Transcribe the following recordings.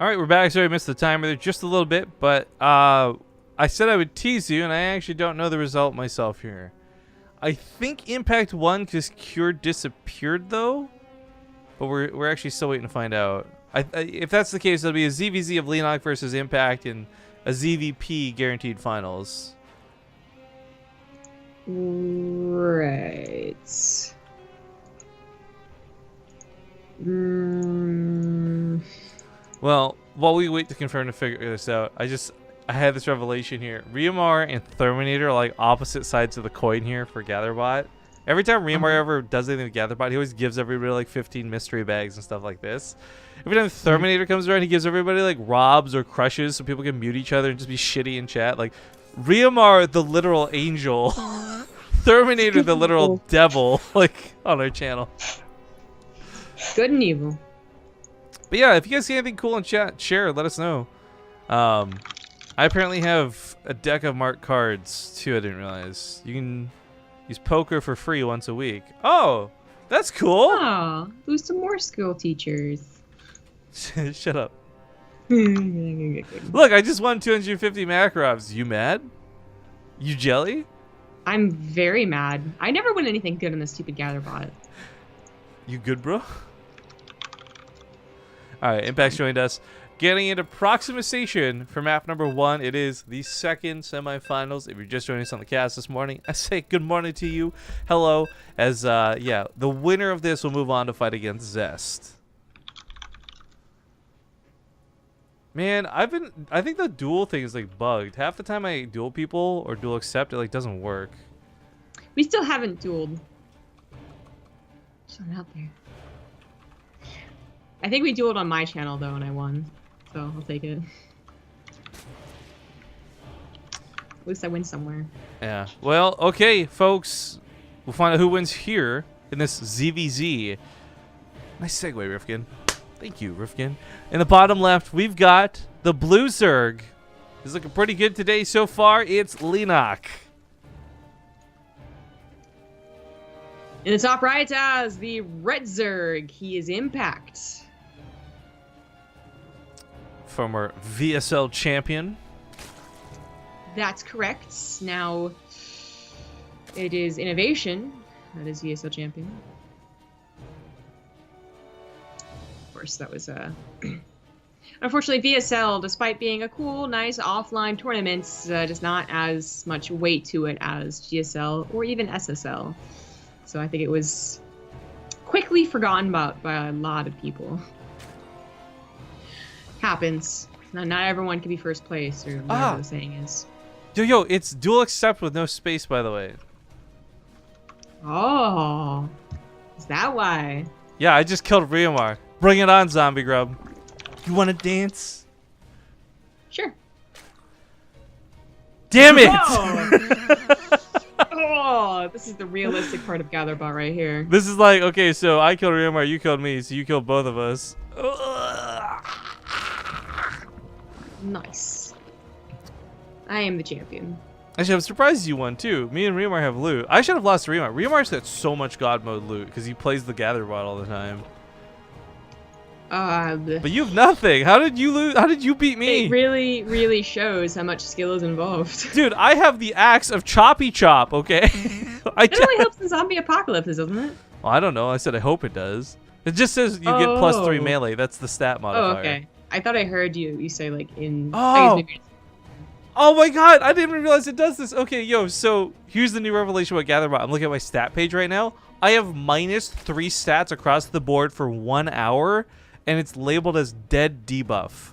All right, we're back. Sorry I missed the timer there just a little bit, but I said I would tease you, and I actually don't know the result myself here. I think Impact won because Cure disappeared, though, but we're actually still waiting to find out. If that's the case, it'll be a ZvZ of Leenock versus Impact and a ZvP guaranteed finals. Right. Well, while we wait to confirm to figure this out, I had this revelation here. Riamar and Terminator are like opposite sides of the coin here for Gatherbot. Every time Riamar ever does anything with Gatherbot, he always gives everybody like 15 mystery bags and stuff like this. Every time Terminator comes around, he gives everybody like robs or crushes so people can mute each other and just be shitty in chat. Like Riamar, the literal angel, Terminator, the literal devil, like on our channel. Good and evil. But yeah, if you guys see anything cool in chat, share. Let us know. I apparently have a deck of marked cards too. I didn't realize you can use poker for free once a week. Oh, that's cool. Oh, lose some more school teachers. Shut up. Look, I just won 250 Makarovs. You mad? You jelly? I'm very mad. I never win anything good in this stupid Gatherbot. You good, bro? All right, Impact's joined us. Getting into Proximization for map number 1. It is the second semifinals. If you're just joining us on the cast this morning, I say good morning to you. Hello. As, yeah, the winner of this will move on to fight against Zest. Man, I think the duel thing is, like, bugged. Half the time I duel people or duel accept, it, like, doesn't work. We still haven't dueled. Just not out there. I think we dueled on my channel, though, and I won. So, I'll take it. At least I win somewhere. Yeah. Well, okay, folks. We'll find out who wins here in this ZvZ. Nice segue, Rifkin. Thank you, Rifkin. In the bottom left, we've got the Blue Zerg. He's looking pretty good today so far. It's Leenock. In the top right as the Red Zerg, he is Impact. Former VSL champion. That's correct. Now, it is Innovation. That is VSL champion. Of course, that was unfortunately, VSL, despite being a cool, nice offline tournament, does not as much weight to it as GSL or even SSL. So I think it was quickly forgotten about by a lot of people. Happens. Not everyone can be first place, or whatever the saying is. Yo, it's dual accept with no space, by the way. Oh, is that why? Yeah, I just killed Riamar. Bring it on, Zombie Grub. You want to dance? Sure. Damn it! Oh, this is the realistic part of Gatherbot right here. This is like, okay, so I killed Riamar, you killed me, so you killed both of us. Nice. I am the champion. Actually, I'm surprised you won too. Me and Riamar have loot. I should have lost to Riamar. Riamar's got so much God mode loot because he plays the Gatherbot all the time. But you have nothing. How did you lose? How did you beat me? It really, really shows how much skill is involved. Dude, I have the axe of Choppy Chop, okay? It only helps in zombie apocalypses, doesn't it? Well, I don't know. I said I hope it does. It just says you get +3 melee. That's the stat modifier. Oh, okay. I thought I heard you say, like, in... Oh! Oh my god! I didn't even realize it does this. Okay, yo, so here's the new revelation about Gatherbot. I'm looking at my stat page right now. I have -3 stats across the board for 1 hour, and it's labeled as dead debuff.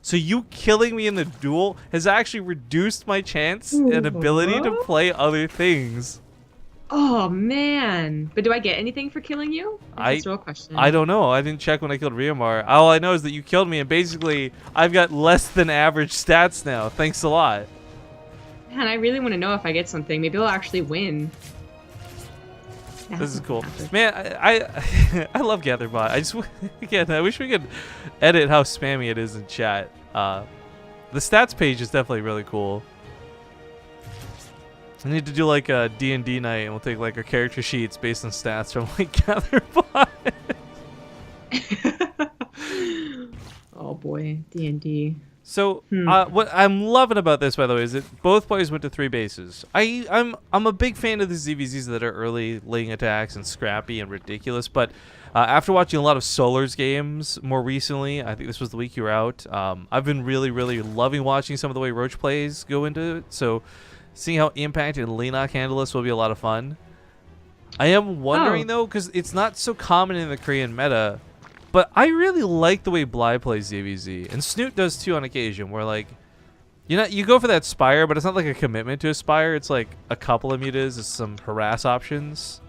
So you killing me in the duel has actually reduced my chance and ability to play other things. Oh, man. But do I get anything for killing you? That's a real question. I don't know. I didn't check when I killed Riamar. All I know is that you killed me, and basically, I've got less than average stats now. Thanks a lot. Man, I really want to know if I get something. Maybe I'll actually win. This is cool. Man, I love Gatherbot. Again, I wish we could edit how spammy it is in chat. The stats page is definitely really cool. I need to do like a D&D night, and we'll take like our character sheets based on stats from like Gatherbot. Oh boy, D&D. So what I'm loving about this, by the way, is that both players went to 3 bases. I'm a big fan of the ZvZs that are early laying attacks and scrappy and ridiculous. But after watching a lot of Solar's games more recently, I think this was the week you were out. I've been really, really loving watching some of the way Roach plays go into it. So seeing how Impact and Leenock handle this will be a lot of fun. I am wondering though, because it's not so common in the Korean meta. But I really like the way Bly plays ZvZ, and Snoot does too on occasion. Where like, you go for that Spire, but it's not like a commitment to a Spire. It's like a couple of mutas and some harass options.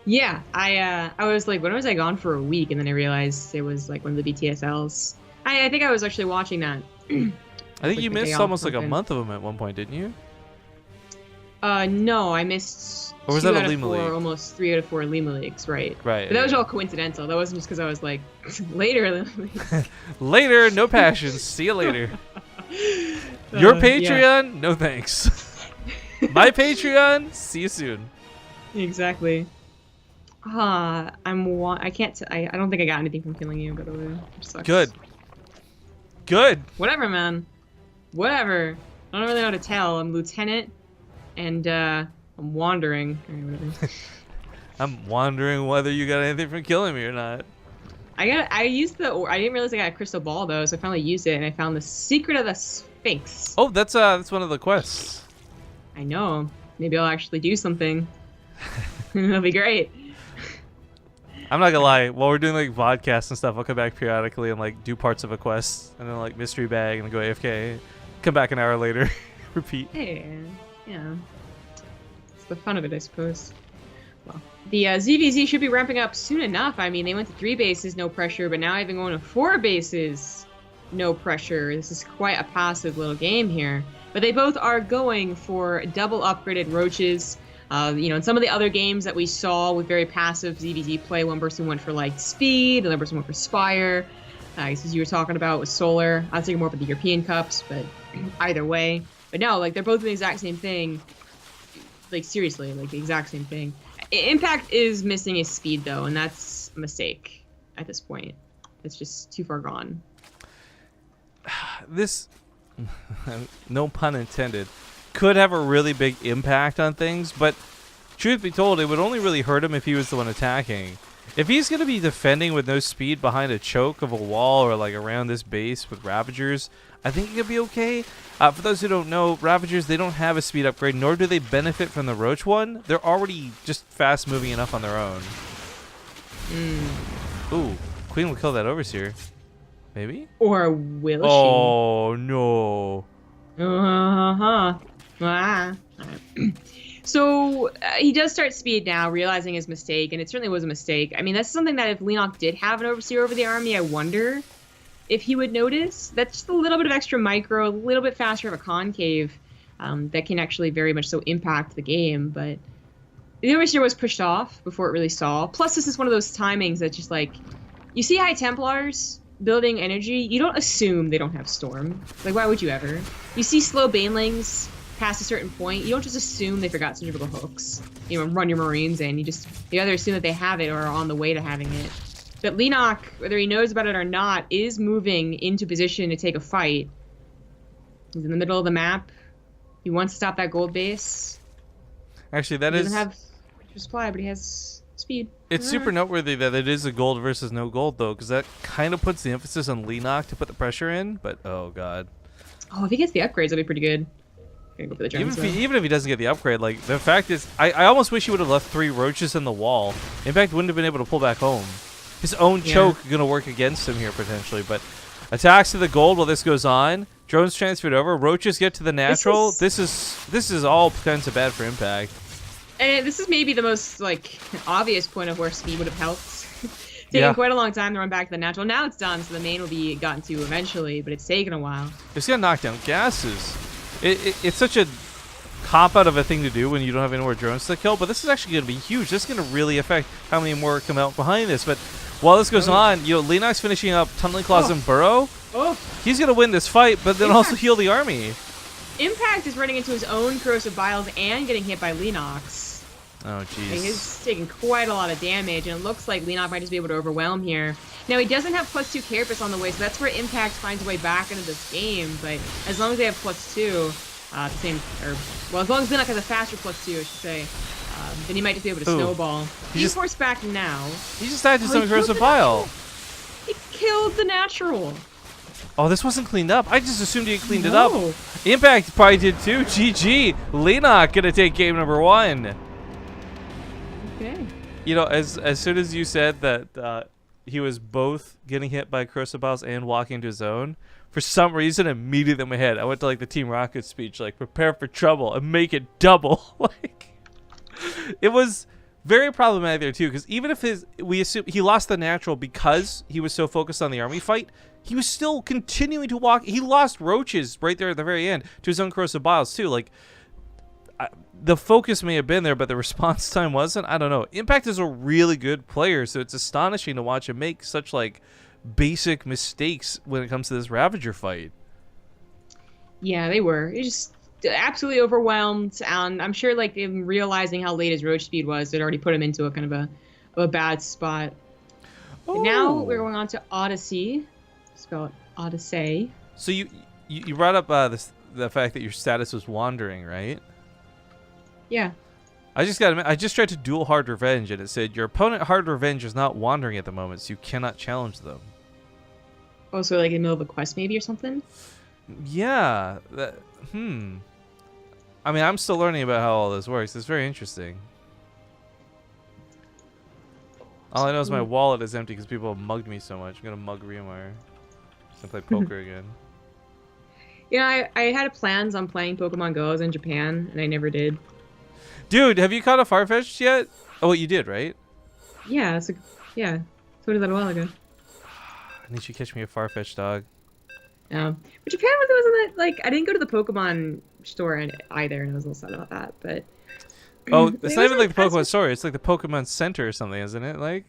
Yeah, I was like, when was I gone for a week? And then I realized it was like one of the BTSLs. I think I was actually watching that. I think like you missed almost like a month of them at one point, didn't you? No, I missed. Or was that a Lima League? Almost 3 out of 4 Lima Leagues, right? Right. But that was all coincidental. That wasn't just because I was like, later. Later, no passions. See you later. Your Patreon, no thanks. My Patreon, see you soon. Exactly. I can't. I don't think I got anything from killing you, by the way. Which sucks. Good. Good. Whatever, man. Whatever. I don't really know how to tell. I'm Lieutenant, and I'm wandering. I'm wondering whether you got anything from killing me or not. I didn't realize I got a crystal ball though, so I finally used it and I found the secret of the Sphinx. Oh, that's one of the quests. I know. Maybe I'll actually do something. That'll be great. I'm not gonna lie. While we're doing like vodcasts and stuff, I'll come back periodically and like do parts of a quest, and then like mystery bag, and then go AFK. Come back an hour later, repeat. Hey, yeah. It's the fun of it, I suppose. Well, the ZvZ should be ramping up soon enough. I mean, they went to 3 bases, no pressure, but now even going to 4 bases, no pressure. This is quite a passive little game here. But they both are going for double upgraded roaches. In some of the other games that we saw with very passive ZvZ play, one person went for like speed, another person went for Spire. As you were talking about with Solar, I was thinking more about the European Cups, but either way. But no, like they're both the exact same thing. Like seriously, like the exact same thing. Impact is missing his speed though, and that's a mistake at this point. It's just too far gone. This, no pun intended, could have a really big impact on things, but truth be told, it would only really hurt him if he was the one attacking. If he's going to be defending with no speed behind a choke of a wall or like around this base with Ravagers, I think it could be okay. For those who don't know, Ravagers, they don't have a speed upgrade, nor do they benefit from the Roach one. They're already just fast moving enough on their own. Ooh, Queen will kill that Overseer. Maybe? Or will she? Oh, no. So he does start speed now, realizing his mistake, and it certainly was a mistake. I mean, that's something that if Leenock did have an Overseer over the army, I wonder if he would notice. That's just a little bit of extra micro, a little bit faster of a concave that can actually very much so impact the game. But the Overseer was pushed off before it really saw. Plus, this is one of those timings that's just like, you see High Templars building energy, you don't assume they don't have Storm. Like, why would you ever? You see slow Banelings past a certain point, you don't just assume they forgot centrifugal hooks. Run your Marines in. You either assume that they have it or are on the way to having it. But Leenock, whether he knows about it or not, is moving into position to take a fight. He's in the middle of the map. He wants to stop that gold base. Actually, he doesn't have supply, but he has speed. It's super noteworthy that it is a gold versus no gold, though, because that kind of puts the emphasis on Leenock to put the pressure in, but oh god. Oh, if he gets the upgrades, that'll be pretty good. Go for the Jones, even if he doesn't get the upgrade, like, the fact is, I almost wish he would have left 3 roaches in the wall. In fact, wouldn't have been able to pull back home. His own choke going to work against him here, potentially, but attacks to the gold while this goes on. Drones transferred over. Roaches get to the natural. This is all kinds of bad for Impact. And this is maybe the most, like, obvious point of where speed would have helped. Taking quite a long time to run back to the natural. Now it's done, so the main will be gotten to eventually, but it's taken a while. It's going to knock down gases. It's such a cop-out of a thing to do when you don't have any more drones to kill, but this is actually going to be huge. This is going to really affect how many more come out behind this. But while this goes on, Leenock's finishing up Tunneling Claws and Burrow. He's going to win this fight, but then also heal the army. Impact is running into his own Corrosive Biles and getting hit by Leenock's. Oh, And jeez. he's taking quite a lot of damage, and it looks like Leenock might just be able to overwhelm here. Now, he doesn't have +2 carapace on the way, so that's where Impact finds a way back into this game, but as long as they have +2, as long as Leenock has a faster +2, I should say, then he might just be able to snowball. He's forced back now. He just died to some corrosive bile. He killed the natural. Oh, this wasn't cleaned up. I just assumed he had cleaned it up. Impact probably did too. GG. Leenock gonna take game number 1. Okay. You know, as soon as you said that he was both getting hit by corrosive biles and walking into his zone, for some reason, immediately in my head, I went to like the Team Rocket speech, like prepare for trouble and make it double. Like, it was very problematic there too, because even if we assume he lost the natural because he was so focused on the army fight, he was still continuing to walk. He lost roaches right there at the very end to his own corrosive biles too. Like, the focus may have been there, but the response time wasn't. I don't know. Impact is a really good player, so it's astonishing to watch him make such like basic mistakes when it comes to this Ravager fight. Yeah, they were. He just absolutely overwhelmed, and I'm sure like him realizing how late his roach speed was, it already put him into a kind of a bad spot. Oh. Now we're going on to Odyssey. Spell it Odyssey. So you brought up the fact that your status was wandering, right? Yeah. I just tried to duel Hard Revenge, and it said your opponent Hard Revenge is not wandering at the moment, so you cannot challenge them. Oh, so like in the middle of a quest maybe or something? Yeah. I mean, I'm still learning about how all this works. It's very interesting. All I know is my wallet is empty because people have mugged me so much. I'm gonna mug Riemar. I play poker again. Yeah, I had plans on playing Pokemon Go. I was in Japan, and I never did. Dude, have you caught a Farfetch'd yet? Oh, well, you did, right? Yeah, yeah. So did that a while ago. I need you to catch me a Farfetch'd, dog. But Japan wasn't like I didn't go to the Pokemon store either, and I was a little sad about that. But oh, it's not even like the Pokemon store. It's like the Pokemon Center or something, isn't it? Like.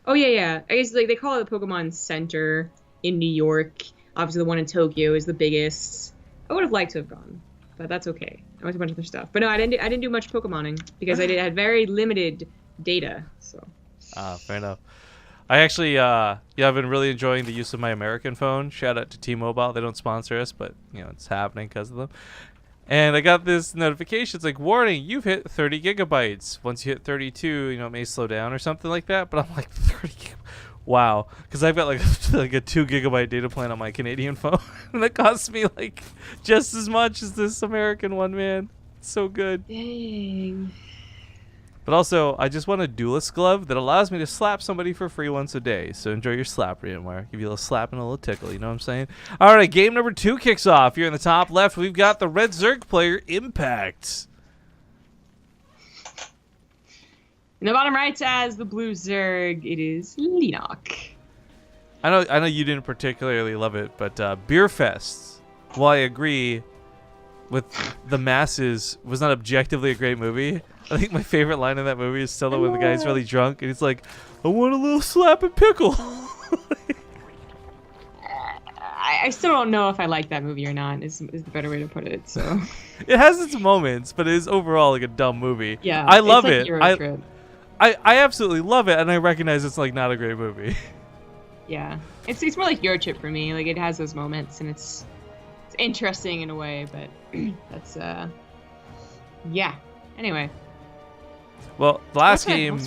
Oh yeah. I guess like they call it the Pokemon Center in New York. Obviously, the one in Tokyo is the biggest. I would have liked to have gone, but that's okay. I went to a bunch of other stuff. But no, I didn't do much Pokemoning because I had very limited data. So. Fair enough. I actually, I've been really enjoying the use of my American phone. Shout out to T-Mobile. They don't sponsor us, but you know it's happening because of them. And I got this notification. It's like, warning, you've hit 30 gigabytes. Once you hit 32, you know, it may slow down or something like that. But I'm like, 30 gigabytes. Wow. Because I've got like a 2 gigabyte data plan on my Canadian phone. And that costs me like just as much as this American one, man. It's so good. Dang. But also, I just want a duelist glove that allows me to slap somebody for free once a day. So enjoy your slap, Riemar. Give you a little slap and a little tickle, you know what I'm saying? All right, game number 2 kicks off. Here in the top left, we've got the Red Zerg player, Impact. In the bottom right, as the Blue Zerg, it is Leenock. I know you didn't particularly love it, but Beer Fest, while I agree with the masses, was not objectively a great movie. I think my favorite line in that movie is still when the guy's really drunk and he's like, I want a little slap and pickle. I still don't know if I like that movie or not, is the better way to put it. So it has its moments, but it is overall like a dumb movie. Yeah, I love like it. Eurotrip. I absolutely love it, and I recognize it's like not a great movie. Yeah, it's more like Eurotrip for me. Like it has those moments, and it's interesting in a way, but that's yeah. Anyway. Well, the last game.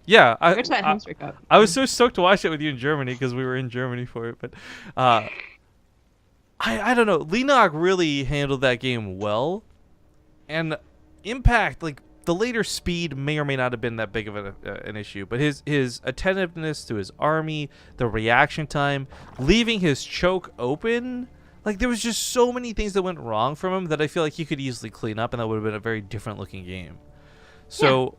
Yeah, I was so stoked to watch it with you in Germany because we were in Germany for it. But I don't know. Leenock really handled that game well, and Impact, like the later speed may or may not have been that big of an issue, but his attentiveness to his army, the reaction time, leaving his choke open. Like, there was just so many things that went wrong from him that I feel like he could easily clean up, and that would have been a very different looking game. So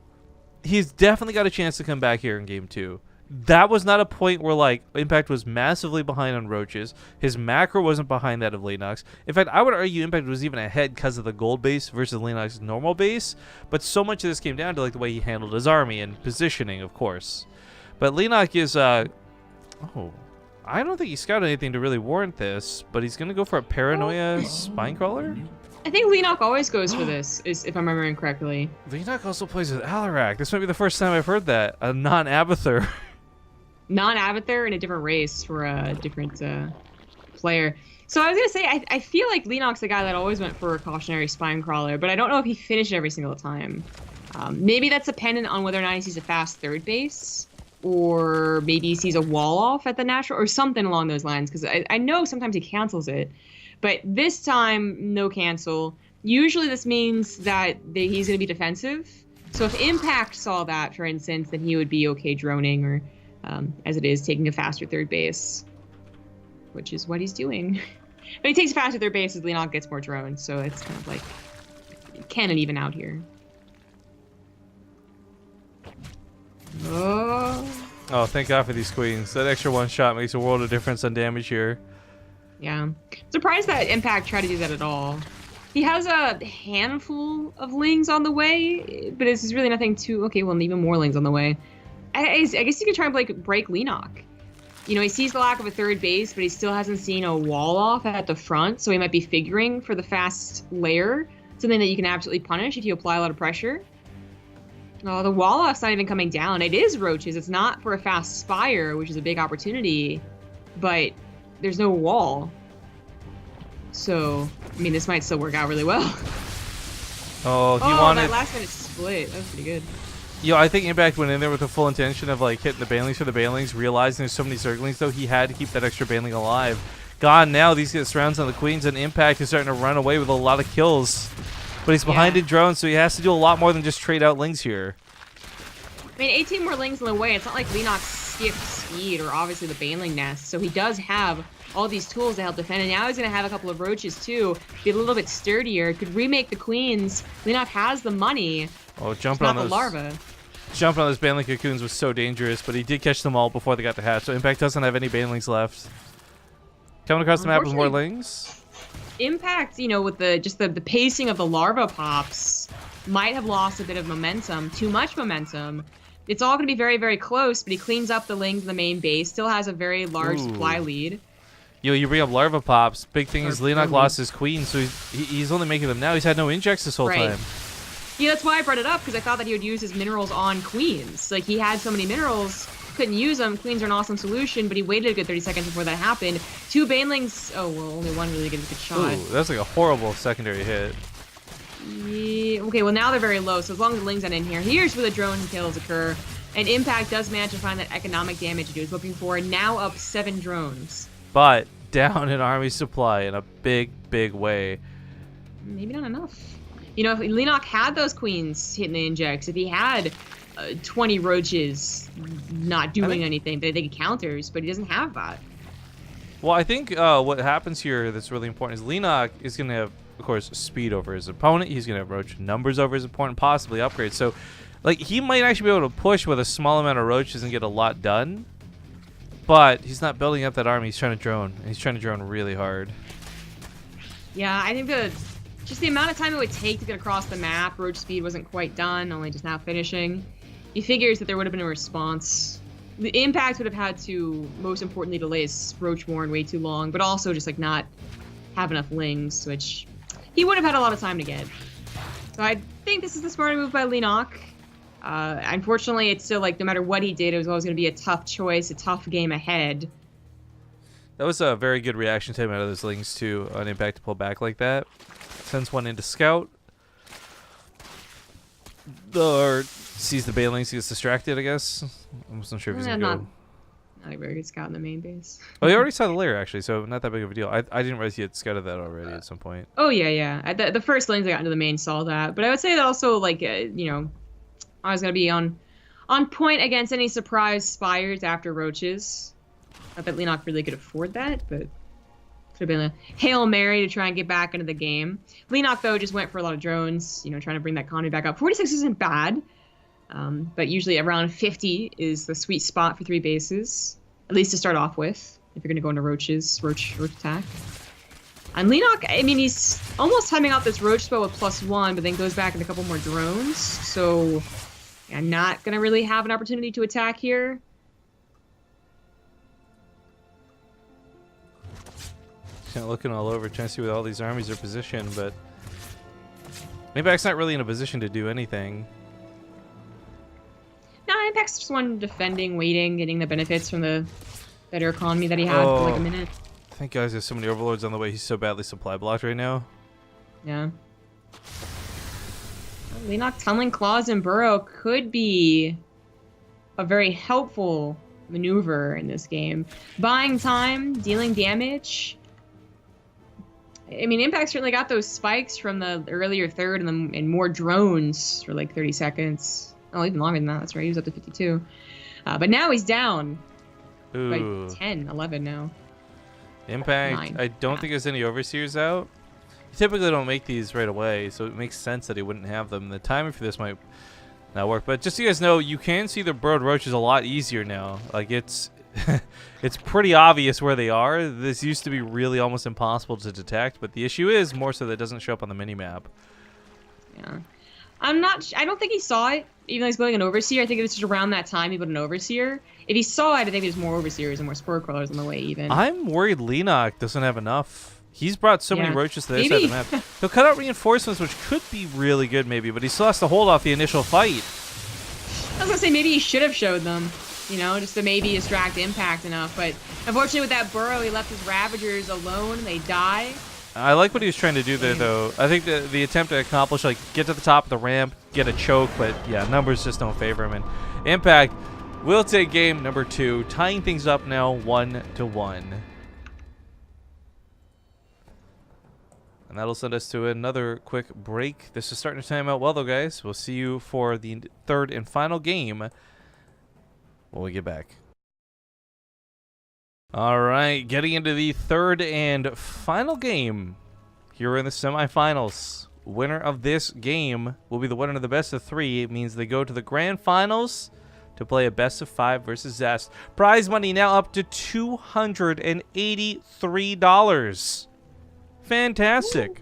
he's definitely got a chance to come back here in game 2. That was not a point where, like, Impact was massively behind on roaches. His macro wasn't behind that of Leenock's. In fact, I would argue Impact was even ahead because of the gold base versus Leenock's normal base. But so much of this came down to, like, the way he handled his army and positioning, of course. But Leenock is, I don't think he scouted anything to really warrant this, but he's going to go for a Paranoia Spinecrawler? I think Leenock always goes for this, if I'm remembering correctly. Leenock also plays with Alarak. This might be the first time I've heard that. A non-Abathur. Non-Abathur in a different race for a different player. So I was gonna say, I feel like Leenock's the guy that always went for a cautionary spine crawler, but I don't know if he finished every single time. Maybe that's dependent on whether or not he sees a fast third base, or maybe he sees a wall off at the natural, or something along those lines. Because I know sometimes he cancels it, but this time no cancel. Usually this means that he's gonna be defensive. So if Impact saw that, for instance, then he would be okay droning, or as it is, taking a faster third base, which is what he's doing. But he takes a faster third base as Leenock gets more drones, so it's kind of like canon even out here. Oh, thank God for these queens. That extra one shot makes a world of difference on damage here. Yeah. Surprised that Impact tried to do that at all. He has a handful of lings on the way, but it's really nothing too... Okay, well, even more lings on the way. I guess you could try and break Leenock. You know, he sees the lack of a third base, but he still hasn't seen a wall off at the front, so he might be figuring for the fast layer, something that you can absolutely punish if you apply a lot of pressure. Oh, the wall off's not even coming down. It is roaches. It's not for a fast spire, which is a big opportunity, but there's no wall. So, I mean, this might still work out really well. Oh, he wanted... that last minute split. That was pretty good. Yo, I think Impact went in there with the full intention of like hitting the banelings for the banelings, realizing there's so many circlings, though he had to keep that extra baneling alive. Gone now, these get surrounds on the queens, and Impact is starting to run away with a lot of kills. But he's behind in drones, so he has to do a lot more than just trade out lings here. I mean, 18 more lings in the way. It's not like Leenock skipped speed or obviously the baneling nest, so he does have all these tools to help defend, and now he's going to have a couple of roaches too, be a little bit sturdier, could remake the queens. Leenock has the money. Oh, jumping on those larva. Jumping on those baneling cocoons was so dangerous, but he did catch them all before they got to hatch, so Impact doesn't have any banelings left. Coming across the map with more lings. Impact, you know, with the pacing of the larva pops, might have lost a bit of momentum, too much momentum. It's all going to be very, very close, but he cleans up the lings in the main base, still has a very large supply lead. Yo, you bring up larva pops. Big thing is Leenock lost his queen, so he's only making them now. He's had no injects this whole time. Yeah, that's why I brought it up, because I thought that he would use his minerals on queens. Like, he had so many minerals, couldn't use them. Queens are an awesome solution, but he waited a good 30 seconds before that happened. Two banelings... Oh, well, only one really gets a good shot. Ooh, that's like a horrible secondary hit. Yeah, okay, well, now they're very low, so as long as the lings aren't in here, here's where the drone kills occur. And Impact does manage to find that economic damage he was looking for, now up 7 drones. But down in army supply in a big, big way. Maybe not enough. You know, if Leenock had those queens hitting the injects, if he had 20 roaches not doing anything, they get counters, but he doesn't have that. Well, I think what happens here that's really important is Leenock is going to have, of course, speed over his opponent. He's going to have roach numbers over his opponent, possibly upgrades. So, like, he might actually be able to push with a small amount of roaches and get a lot done. But he's not building up that army. He's trying to drone. And he's trying to drone really hard. Yeah, I think just the amount of time it would take to get across the map, roach speed wasn't quite done, only just now finishing. He figures that there would have been a response. The Impact would have had to, most importantly, delay his roach warren way too long, but also just like not have enough lings, which he would have had a lot of time to get. So I think this is the smarter move by Leenock. Unfortunately, it's still like no matter what he did, it was always going to be a tough choice, a tough game ahead. That was a very good reaction time out of those lings too, on Impact to pull back like that. Sends one into scout. Or sees the banelings, he gets distracted, I guess. I wasn't sure if he's going to go. Not a very good scout in the main base. Oh, he already saw the lair, actually, so not that big of a deal. I didn't realize he had scouted that already at some point. Oh, yeah. The first lings I got into the main saw that. But I would say that also, like, you know, I was going to be on point against any surprise spires after roaches. Not that Leenock really could afford that, but could have been a Hail Mary to try and get back into the game. Leenock, though, just went for a lot of drones, you know, trying to bring that economy back up. 46 isn't bad, but usually around 50 is the sweet spot for 3 bases, at least to start off with, if you're going to go into roach attack. And Leenock, I mean, he's almost timing out this roach spell with +1, but then goes back in a couple more drones, so I'm not going to really have an opportunity to attack here. Kind of looking all over, trying to see where all these armies are positioned, but Impact's not really in a position to do anything. No, Impact's just one defending, waiting, getting the benefits from the better economy that he had for like a minute. Thank God there's so many overlords on the way. He's so badly supply blocked right now. Yeah. Leenock tunneling claws and burrow could be a very helpful maneuver in this game. Buying time, dealing damage. I mean, Impact certainly got those spikes from the earlier third and more drones for like 30 seconds. Oh, even longer than that. That's right. He was up to 52. But now he's down by 10, 11 now. Impact. 9. I don't think there's any overseers out. You typically don't make these right away, so it makes sense that he wouldn't have them. The timing for this might not work. But just so you guys know, you can see the burrowed roaches a lot easier now. Like, it's it's pretty obvious where they are. This used to be really almost impossible to detect, but the issue is more so that it doesn't show up on the minimap. Yeah. I don't think he saw it, even though he's building an overseer. I think it was just around that time he put an overseer. If he saw it, I think there's more overseers and more spore crawlers on the way even. I'm worried Leenock doesn't have enough. He's brought so many roaches to this side of the map. He'll cut out reinforcements, which could be really good maybe, but he still has to hold off the initial fight. I was gonna say maybe he should have showed them, you know, just to maybe distract Impact enough. But unfortunately with that burrow, he left his Ravagers alone. They die. I like what he was trying to do there, though. I think the attempt to accomplish, like, get to the top of the ramp, get a choke, but, yeah, numbers just don't favor him. And Impact will take game number 2, tying things up now 1-1. And that'll send us to another quick break. This is starting to time out well, though, guys. We'll see you for the third and final game when we get back. All right, getting into the third and final game here in the semifinals. Winner of this game will be the winner of the best of 3. It means they go to the grand finals to play a best of 5 versus Zest. Prize money now up to $283. Fantastic. Woo.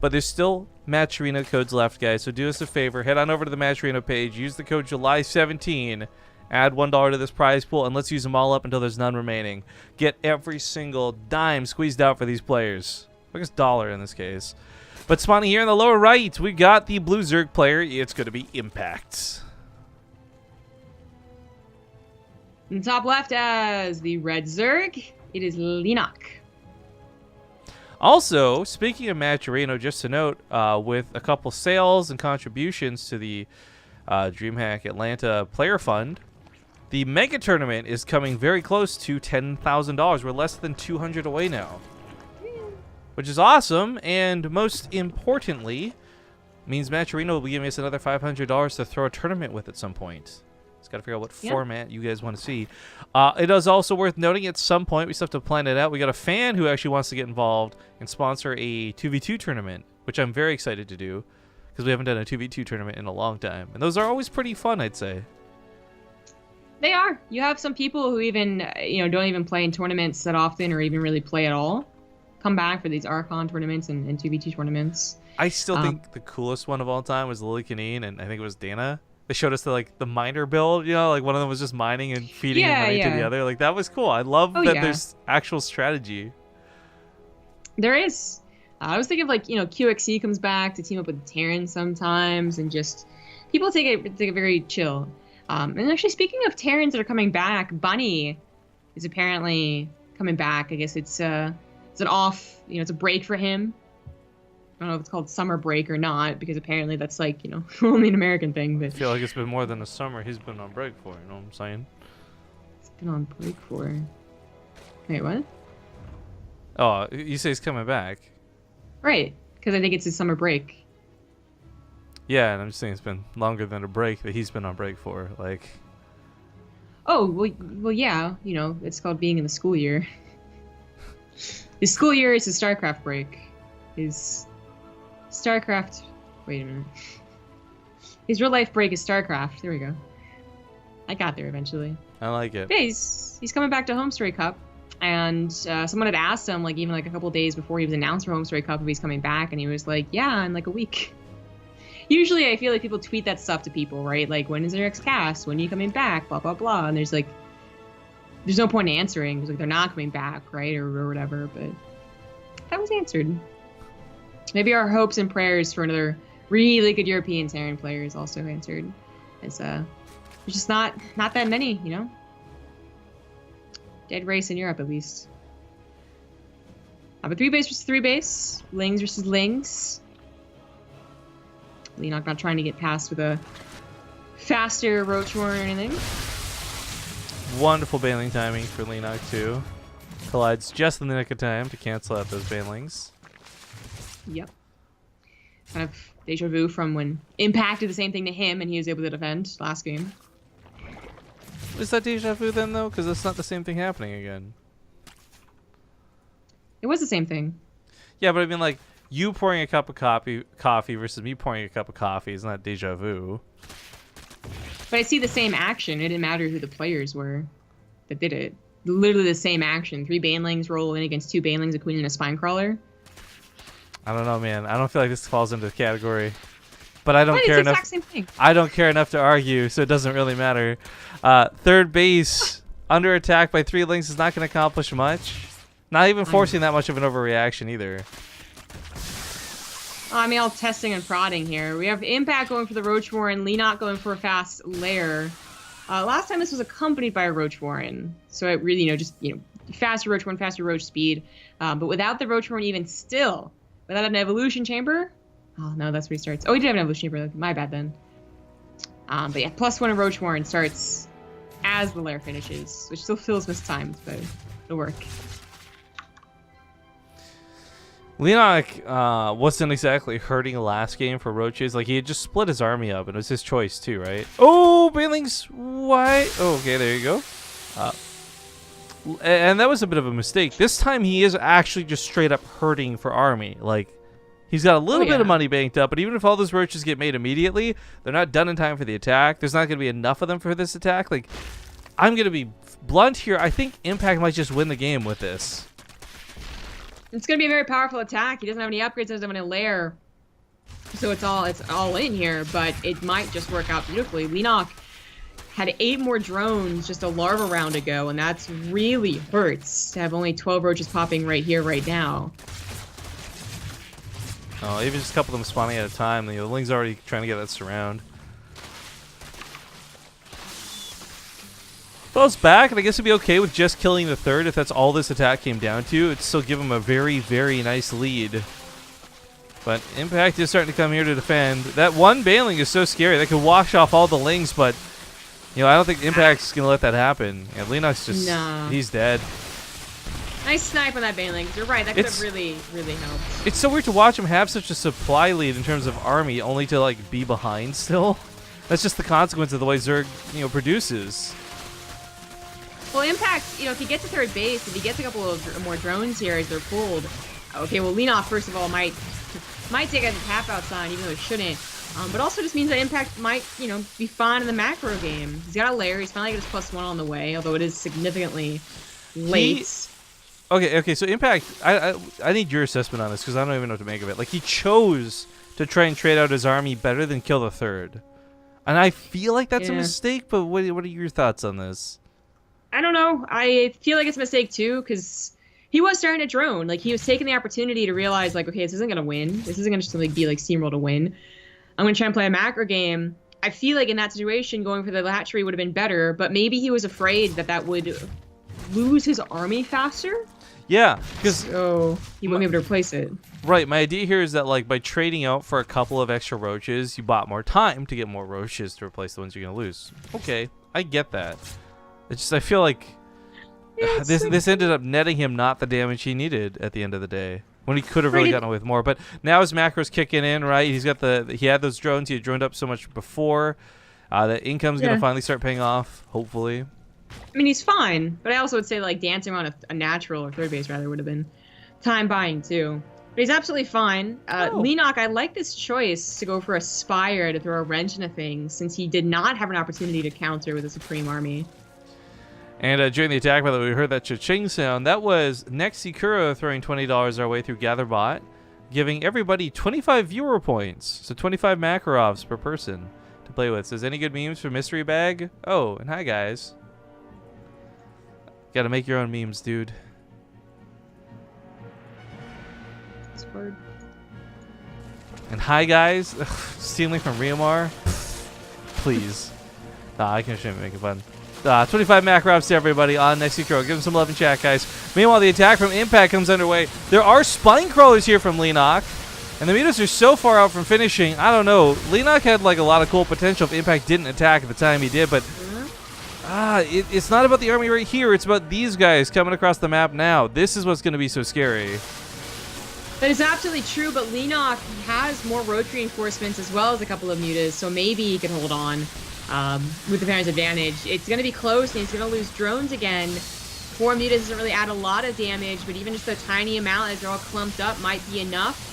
But there's still Match Arena codes left, guys. So do us a favor. Head on over to the Match Arena page. Use the code July17. Add $1 to this prize pool, and let's use them all up until there's none remaining. Get every single dime squeezed out for these players. I guess dollar in this case. But spawning here in the lower right, we got the blue Zerg player. It's going to be Impact. In the top left as the red Zerg, it is Leenock. Also, speaking of Match Arena, just to note, with a couple sales and contributions to the DreamHack Atlanta Player Fund, the Mega Tournament is coming very close to $10,000. We're less than 200 away now, which is awesome. And most importantly, means Match Arena will be giving us another $500 to throw a tournament with at some point. Just got to figure out what format you guys want to see. It is also worth noting at some point, we still have to plan it out. We got a fan who actually wants to get involved and sponsor a 2v2 tournament, which I'm very excited to do because we haven't done a 2v2 tournament in a long time. And those are always pretty fun, I'd say. They are. You have some people who even, don't even play in tournaments that often or even really play at all. Come back for these Archon tournaments and 2v2 tournaments. I still think the coolest one of all time was Lily Canine, and I think it was Dana. They showed us the miner build, like one of them was just mining and feeding money to the other. Like, that was cool. I love that there's actual strategy. There is. I was thinking of QXC comes back to team up with Terran sometimes, and just people take it very chill. And actually, speaking of Terrans that are coming back, Bunny is apparently coming back. I guess it's an off, it's a break for him. I don't know if it's called summer break or not, because apparently that's only an American thing. But I feel like it's been more than a summer he's been on break for, you know what I'm saying? He's been on break for... Wait, what? Oh, you say he's coming back. Right, because I think it's his summer break. Yeah, and I'm just saying it's been longer than a break that he's been on break for, Oh, well, yeah, it's called being in the school year. His school year is his StarCraft break. His StarCraft... Wait a minute. His real life break is StarCraft. There we go. I got there eventually. I like it. Yeah, he's coming back to Home Story Cup. And someone had asked him, even a couple days before he was announced for Home Story Cup, if he's coming back. And he was like, yeah, in a week. Usually I feel like people tweet that stuff to people, right? Like, when is their next cast? When are you coming back? Blah, blah, blah. And there's no point in answering because they're not coming back, right? Or whatever. But that was answered. Maybe our hopes and prayers for another really good European Terran players also answered. As there's just not that many, you know. Dead race in Europe, at least. But 3 base versus 3 base. Lings versus Lings. Leenock not trying to get past with a faster Roach Warren or anything. Wonderful baneling timing for Leenock too. Collides just in the nick of time to cancel out those banelings. Yep. Kind of deja vu from when Impact did the same thing to him and he was able to defend last game. Is that deja vu then though? Because it's not the same thing happening again. It was the same thing. Yeah, but I mean, like, you pouring a cup of coffee versus me pouring a cup of coffee is not deja vu. But I see the same action. It didn't matter who the players were that did it. Literally the same action. 3 banelings roll in against 2 banelings, a queen, and a spine crawler. I don't know, man. I don't feel like this falls into the category. But I don't But care it's the enough. exact same thing. I don't care enough to argue, so it doesn't really matter. Third base under attack by 3 links is not going to accomplish much. Not even forcing that much of an overreaction either. I mean, all testing and prodding here. We have Impact going for the Roach Warren, Leenock going for a fast lair. Last time this was accompanied by a Roach Warren, so it really, faster Roach Warren, faster Roach speed. But without the Roach Warren, even still, without an evolution chamber. Oh no, that's where he starts. Oh, he did have an evolution chamber. My bad then. But yeah, +1 of Roach Warren starts as the lair finishes, which still feels mistimed, but it'll work. Leenock wasn't exactly hurting last game for roaches. Like, he had just split his army up, and it was his choice too, right? Oh, banelings, why? Oh, okay, there you go. And that was a bit of a mistake. This time he is actually just straight up hurting for army. Like, he's got a little bit of money banked up, but even if all those roaches get made immediately, they're not done in time for the attack. There's not going to be enough of them for this attack. Like, I'm going to be blunt here. I think Impact might just win the game with this. It's going to be a very powerful attack. He doesn't have any upgrades, doesn't have any lair. So it's all in here, but it might just work out beautifully. Leenock had 8 more drones just a larva round ago, and that's really hurts to have only 12 roaches popping right here, right now. Oh, even just a couple of them spawning at a time. The Ling's already trying to get that surround. Falls back, and I guess it'd be okay with just killing the third if that's all this attack came down to. It'd still give him a very, very nice lead. But Impact is starting to come here to defend. That one baneling is so scary. That could wash off all the Lings, but I don't think Impact's going to let that happen. And Leenock's just, he's dead. Nice snipe on that baneling. You're right, that could have really, really helped. It's so weird to watch him have such a supply lead in terms of army, only to, like, be behind still. That's just the consequence of the way Zerg, produces. Well, Impact, if he gets to third base, if he gets a couple of more drones here as they're pulled, okay, well, Leenock, first of all, might take out the tap-out sign, even though it shouldn't. But also just means that Impact might, be fine in the macro game. He's got a lair. He's finally got his +1 on the way, although it is significantly late. Okay, so Impact, I need your assessment on this, because I don't even know what to make of it. Like, he chose to try and trade out his army better than kill the third. And I feel like that's a mistake, but what are your thoughts on this? I don't know. I feel like it's a mistake too, because he was starting to drone. Like, he was taking the opportunity to realize, like, okay, this isn't gonna win. This isn't gonna just be like steamroll to win. I'm gonna try and play a macro game. I feel like in that situation, going for the hatchery would have been better, but maybe he was afraid that would lose his army faster. Yeah, because so he wouldn't be able to replace it. Right. My idea here is that, like, by trading out for a couple of extra roaches, you bought more time to get more roaches to replace the ones you're gonna lose. Okay, I get that. It's just I feel like this ended up netting him not the damage he needed at the end of the day, when he could have really gotten away with more. But now his macro's kicking in, right? He had those drones. He had droned up so much before. The income's gonna finally start paying off, hopefully. I mean, he's fine, but I also would say, like, dancing around a natural or third base rather would have been time buying too. But he's absolutely fine. Leenock, I like this choice to go for a Spire to throw a wrench into things, since he did not have an opportunity to counter with a Supreme Army. And during the attack, by the way, we heard that cha-ching sound. That was Nexikuro throwing $20 our way through GatherBot, giving everybody 25 viewer points. So 25 Makarovs per person to play with. Says, any good memes for Mystery Bag? Oh, and hi, guys. Gotta make your own memes, dude. And hi guys, stealing from Riomar. Please. Nah, I shouldn't make it fun. 25 Macrobs to everybody on Nexy Crow. Give them some love in chat, guys. Meanwhile, the attack from Impact comes underway. There are Spine Crawlers here from Leenock. And the Mutas are so far out from finishing. I don't know. Leenock had like a lot of cool potential if Impact didn't attack at the time he did. But it's not about the army right here. It's about these guys coming across the map now. This is what's going to be so scary. That is absolutely true, but Leenock has more roach reinforcements as well as a couple of Mutas, so maybe he could hold on with the Baron's advantage. It's going to be close, and he's going to lose drones again. 4 Mutas doesn't really add a lot of damage, but even just a tiny amount as they're all clumped up might be enough.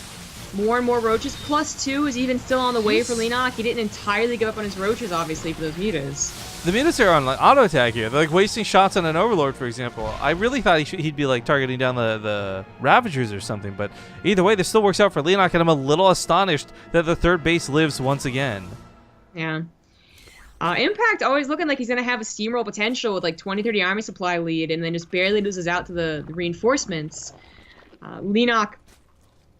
More and more roaches. +2 is even still on the way for Leenock. He didn't entirely give up on his roaches, obviously, for those Mutas. The Mutas are on like auto attack here. They're like wasting shots on an Overlord, for example. I really thought he'd be like targeting down the Ravagers or something, but either way, this still works out for Leenock, and I'm a little astonished that the third base lives once again. Yeah. Impact always looking like he's going to have a steamroll potential with like 20-30 army supply lead, and then just barely loses out to the reinforcements. Leenock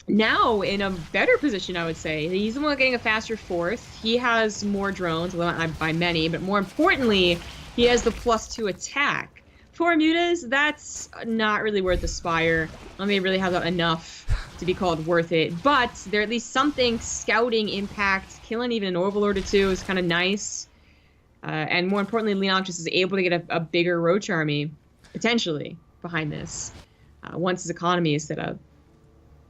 now in a better position, I would say. He's the one getting a faster 4th. He has more drones, well, not by many, but more importantly, he has the +2 attack. 4 Mutas, that's not really worth the Spire. I mean, really have enough to be called worth it, but they're at least something. Scouting Impact, killing even an Overlord or 2 is kind of nice. And more importantly, Leenock just is able to get a bigger roach army, potentially, behind this, once his economy is set up.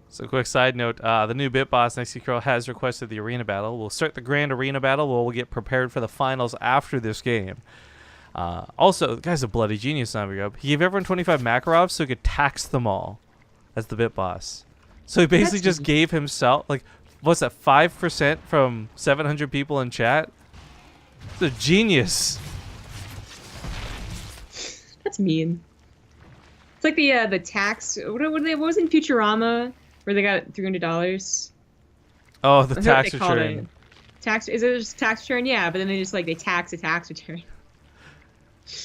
So quick side note, the new Bit Boss Nexy Crow has requested the arena battle. We'll start the grand arena battle while we'll get prepared for the finals after this game. Also, the guy's a bloody genius, Navigob. He gave everyone 25 Makarovs so he could tax them all as the Bit Boss. So he basically just gave himself, like, what's that, 5% from 700 people in chat? It's a genius. That's mean. It's like the tax, what was in Futurama? Where they got $300. Oh, the tax return. Tax, is it just tax return? Yeah, but then they just like they tax a tax return.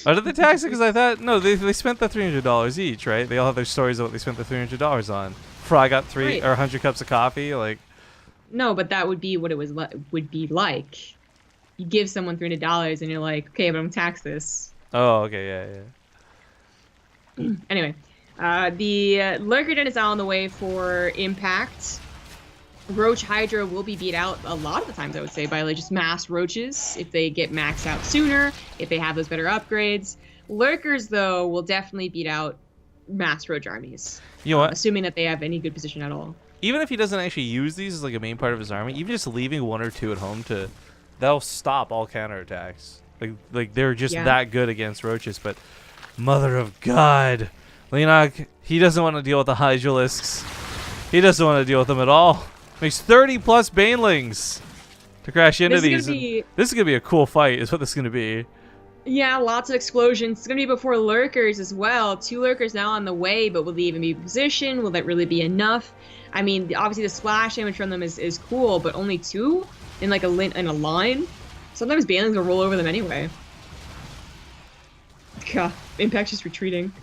Oh, did they tax it? Because I thought no, they spent the $300 each, right? They all have their stories of what they spent the $300 on. Fry got 100 cups of coffee, like. No, but that would be what it would be like. You give someone $300 and you're like, okay, but I'm gonna tax this. Oh, okay, yeah. Anyway. The Lurker Den is out on the way for Impact. Roach Hydra will be beat out a lot of the times, I would say, by like just mass roaches if they get maxed out sooner, if they have those better upgrades. Lurkers, though, will definitely beat out mass roach armies. You know what? Assuming that they have any good position at all. Even if he doesn't actually use these as like a main part of his army, even just leaving 1 or 2 at home that'll stop all counterattacks. Like they're just that good against roaches, but mother of God. Leenock, he doesn't want to deal with the Hydralisks. He doesn't want to deal with them at all. Makes 30+ Banelings to crash into these. This is going to be a cool fight, is what this is going to be. Yeah, lots of explosions. It's going to be before Lurkers as well. 2 Lurkers now on the way, but will they even be in position? Will that really be enough? I mean, obviously the splash damage from them is cool, but only 2 in like a line? Sometimes Banelings will roll over them anyway. God, Impact's just retreating.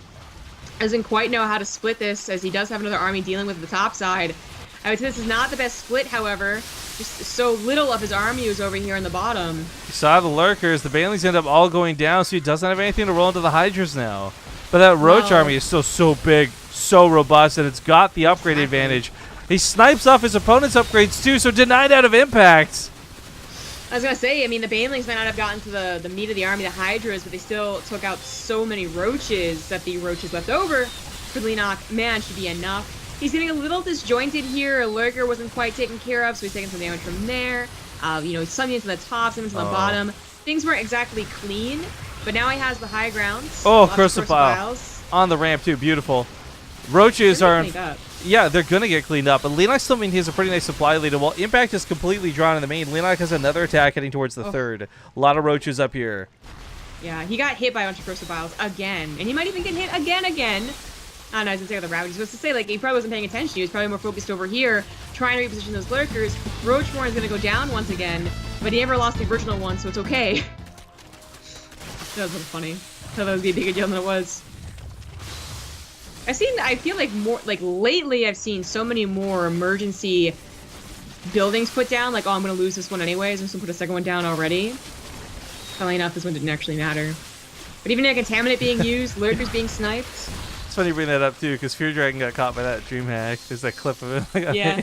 Doesn't quite know how to split this, as he does have another army dealing with the top side. I would say this is not the best split, however. Just so little of his army is over here on the bottom. You saw the Lurkers. The Banelings end up all going down, so he doesn't have anything to roll into the Hydras now. But that Roach army is still so big, so robust, and it's got the upgrade advantage. He snipes off his opponent's upgrades too, so denied out of Impact. I was going to say, I mean, the Banelings might not have gotten to the meat of the army, the Hydras, but they still took out so many roaches that the roaches left over for Leenock, man, should be enough. He's getting a little disjointed here. A Lurker wasn't quite taken care of, so he's taking some damage from there. You know, some units on the top, some units on the bottom. Things weren't exactly clean, but now he has the high grounds. Oh, Crucifile on the ramp too, beautiful. Roaches are... Yeah, they're going to get cleaned up. But Leenock still maintains a pretty nice supply lead. And while Impact is completely drawn in the main, Leenock has another attack heading towards the third. A lot of roaches up here. Yeah, he got hit by a bunch of Crucifiles again. And he might even get hit again. I don't know, I was going to say the Ravages. I was to say, like, he probably wasn't paying attention. He was probably more focused over here, trying to reposition those Lurkers. Roachborn is going to go down once again. But he never lost the original one, so it's okay. That was funny. I thought that would be a bigger deal than it was. I feel like more, like lately I've seen so many more emergency buildings put down, like, oh, I'm gonna lose this one anyways, I'm just gonna put a second one down already. Funnily enough, this one didn't actually matter. But even a contaminant being used, lurkers being sniped. It's funny you bring that up too, because Fear Dragon got caught by that dream hack. There's that clip of it. Yeah.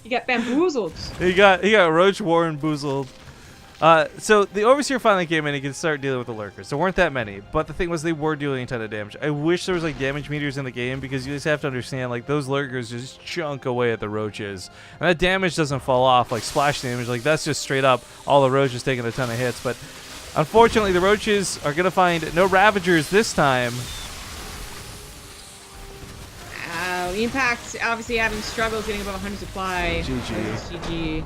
You got bamboozled. He got Roach Warren boozled. So the Overseer finally came in and he could start dealing with the lurkers. There weren't that many, but the thing was they were dealing a ton of damage. I wish there was like damage meters in the game, because you just have to understand, like, those lurkers just chunk away at the roaches. And that damage doesn't fall off like splash damage. Like, that's just straight up all the roaches taking a ton of hits. But unfortunately, the roaches are going to find no Ravagers this time. Impact obviously having struggles getting above 100 supply. GG.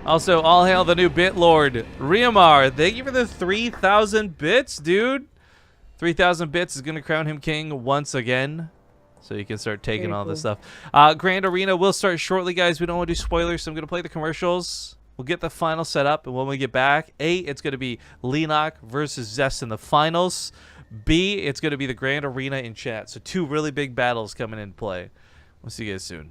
Also, all hail the new bit lord, Riamar. Thank you for the 3,000 bits, dude. 3,000 bits is going to crown him king once again. So you can start taking Very all cool. this stuff. Grand Arena will start shortly, guys. We don't want to do spoilers, so I'm going to play the commercials. We'll get the final set up, and when we get back, A, it's going to be Leenock versus Zest in the finals. B, it's going to be the Grand Arena in chat. So 2 really big battles coming in play. We'll see you guys soon.